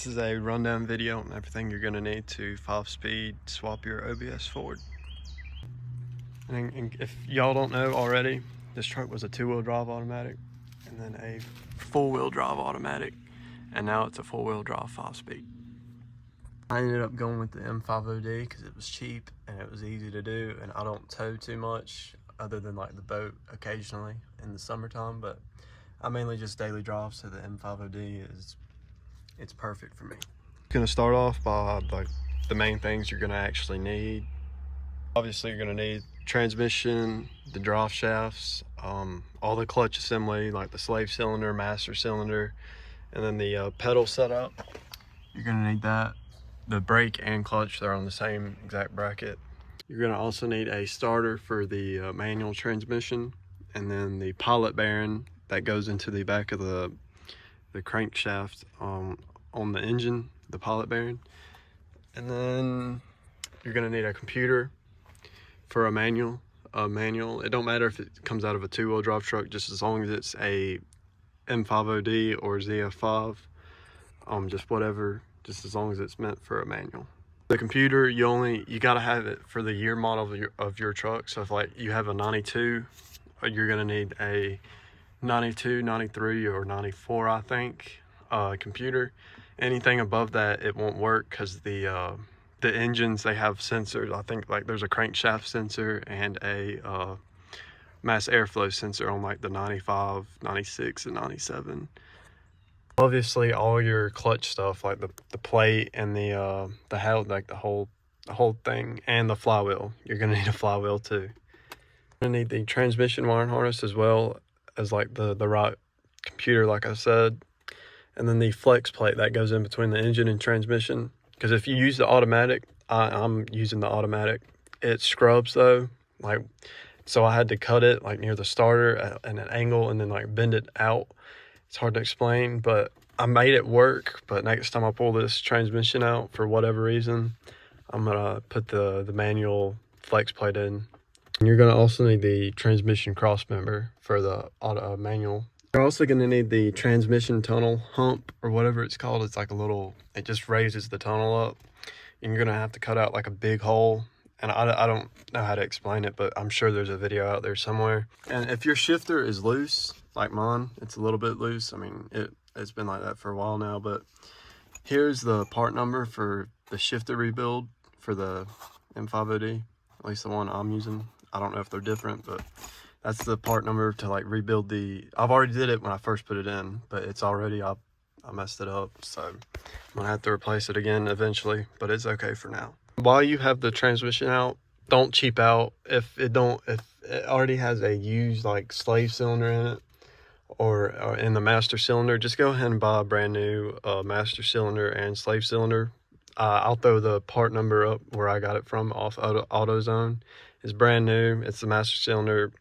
This is a rundown video on everything you're going to need to 5-speed swap your OBS Ford. And if y'all don't know already, this truck was a 2-wheel drive automatic and then a 4-wheel drive automatic, and now it's a 4-wheel drive 5-speed. I ended up going with the M50D because it was cheap and it was easy to do, and I don't tow too much other than like the boat occasionally in the summertime, but I mainly just daily drive, so the M50D it's perfect for me. Gonna start off by like the main things you're gonna actually need. Obviously you're gonna need transmission, the drive shafts, all the clutch assembly like the slave cylinder, master cylinder, and then the pedal setup. You're gonna need that. The brake and clutch, they're on the same exact bracket. You're gonna also need a starter for the manual transmission, and then the pilot bearing that goes into the back of the crankshaft on the engine, the pilot bearing. And then you're gonna need a computer for a manual. It don't matter if it comes out of a 2-wheel drive truck, just as long as it's a M50D or ZF5, just whatever, just as long as it's meant for a manual. The computer, you gotta have it for the year model of your truck. So if like you have a 92, you're gonna need a 92, 93, or 94, I think, computer. Anything above that, it won't work because the engines, they have sensors. I think like there's a crankshaft sensor and a mass airflow sensor on like the 95, 96, and 97. Obviously, all your clutch stuff like the plate and the house, like the whole thing, and the flywheel. You're gonna need a flywheel too. You're gonna need the transmission wiring harness as well as like the right computer, like I said, and then the flex plate that goes in between the engine and transmission. Because if you use the automatic, I'm using the automatic, it scrubs though, like, so I had to cut it like near the starter at an angle and then like bend it out. It's hard to explain, but I made it work. But next time I pull this transmission out for whatever reason, I'm gonna put the manual flex plate in. And you're gonna also need the transmission cross member for the auto manual. You're also gonna need the transmission tunnel hump, or whatever it's called. It's like a little, it just raises the tunnel up. And you're gonna have to cut out like a big hole. And I don't know how to explain it, but I'm sure there's a video out there somewhere. And if your shifter is loose, like mine, it's a little bit loose. I mean, it's been like that for a while now, but here's the part number for the shifter rebuild for the M50D, at least the one I'm using. I don't know if they're different, but that's the part number to like rebuild the, I've already did it when I first put it in, but it's already, I messed it up. So I'm gonna have to replace it again eventually, but it's okay for now. While you have the transmission out, don't cheap out. If it already has a used like slave cylinder in it, or in the master cylinder, just go ahead and buy a brand new master cylinder and slave cylinder. I'll throw the part number up where I got it from off AutoZone. It's brand new. It's the master cylinder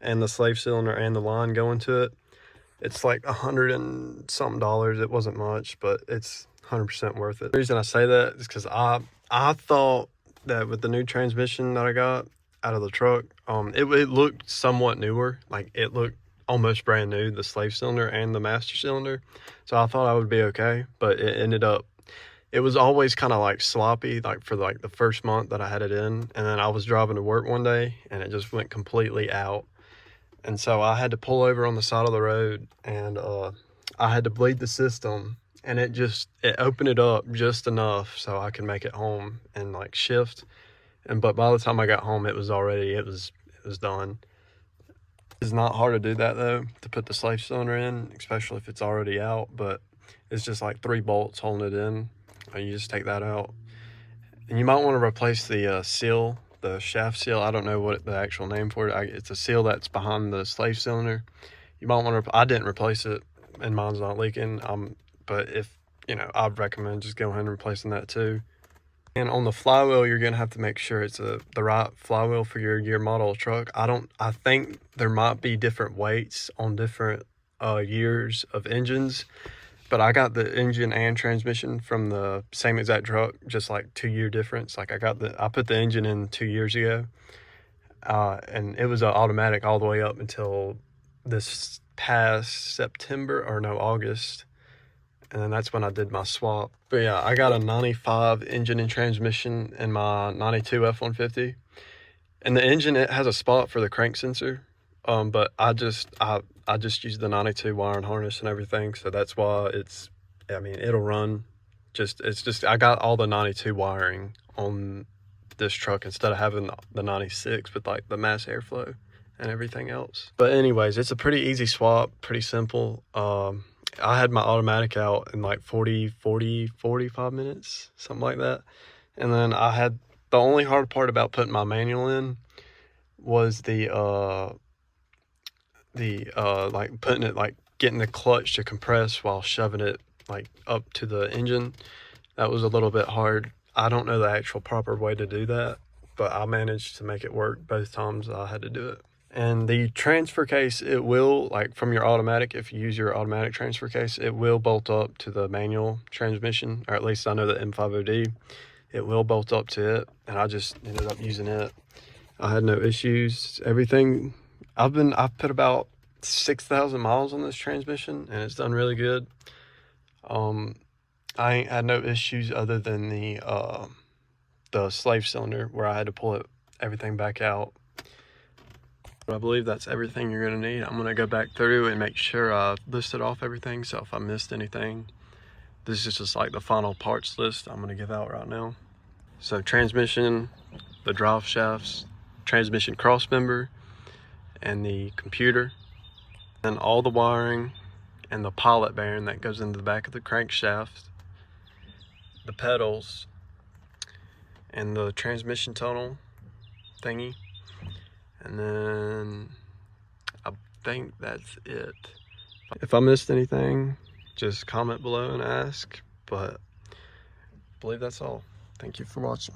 and the slave cylinder and the line going to it. It's like $100 and something. It wasn't much, but it's 100% worth it. The reason I say that is because I thought that with the new transmission that I got out of the truck, it looked somewhat newer. Like it looked almost brand new, the slave cylinder and the master cylinder. So I thought I would be okay, but it ended up, it was always kind of like sloppy, like for like the first month that I had it in. And then I was driving to work one day and it just went completely out. And so I had to pull over on the side of the road, and I had to bleed the system, and it opened it up just enough so I could make it home and like shift. But by the time I got home, it was done. It's not hard to do that though, to put the slave cylinder in, especially if it's already out, but it's just like 3 bolts holding it in. You just take that out. And you might want to replace the seal, the shaft seal. I don't know what the actual name for it. It's a seal that's behind the slave cylinder. You might want to, I didn't replace it and mine's not leaking. But if, I'd recommend just go ahead and replacing that too. And on the flywheel, you're gonna have to make sure it's the right flywheel for your year model truck. I think there might be different weights on different years of engines, but I got the engine and transmission from the same exact truck, just like 2-year difference. Like I put the engine in 2 years ago, and it was an automatic all the way up until this past August. and then that's when I did my swap. But yeah, I got a 95 engine and transmission in my 92 F-150. And the engine, it has a spot for the crank sensor. But I just use the 92 wire and harness and everything. So that's why it'll run. I got all the 92 wiring on this truck instead of having the 96 with like the mass airflow and everything else. But anyways, it's a pretty easy swap, pretty simple. I had my automatic out in like 45 minutes, something like that. And then the only hard part about putting my manual in was like putting it, like getting the clutch to compress while shoving it like up to the engine. That was a little bit hard. I don't know the actual proper way to do that, but I managed to make it work both times I had to do it. And the transfer case, it will, like from your automatic, if you use your automatic transfer case, it will bolt up to the manual transmission, or at least I know the M50D, it will bolt up to it, and I just ended up using it. I had no issues. Everything, I've put about 6,000 miles on this transmission, and it's done really good. I ain't had no issues other than the slave cylinder where I had to pull everything back out. But I believe that's everything you're gonna need. I'm gonna go back through and make sure I listed off everything. So if I missed anything, this is just like the final parts list I'm gonna give out right now. So transmission, the drive shafts, transmission cross member, and the computer, and all the wiring and the pilot bearing that goes into the back of the crankshaft, the pedals, and the transmission tunnel thingy. And then I think that's it. If I missed anything, just comment below and ask, but I believe that's all. Thank you for watching.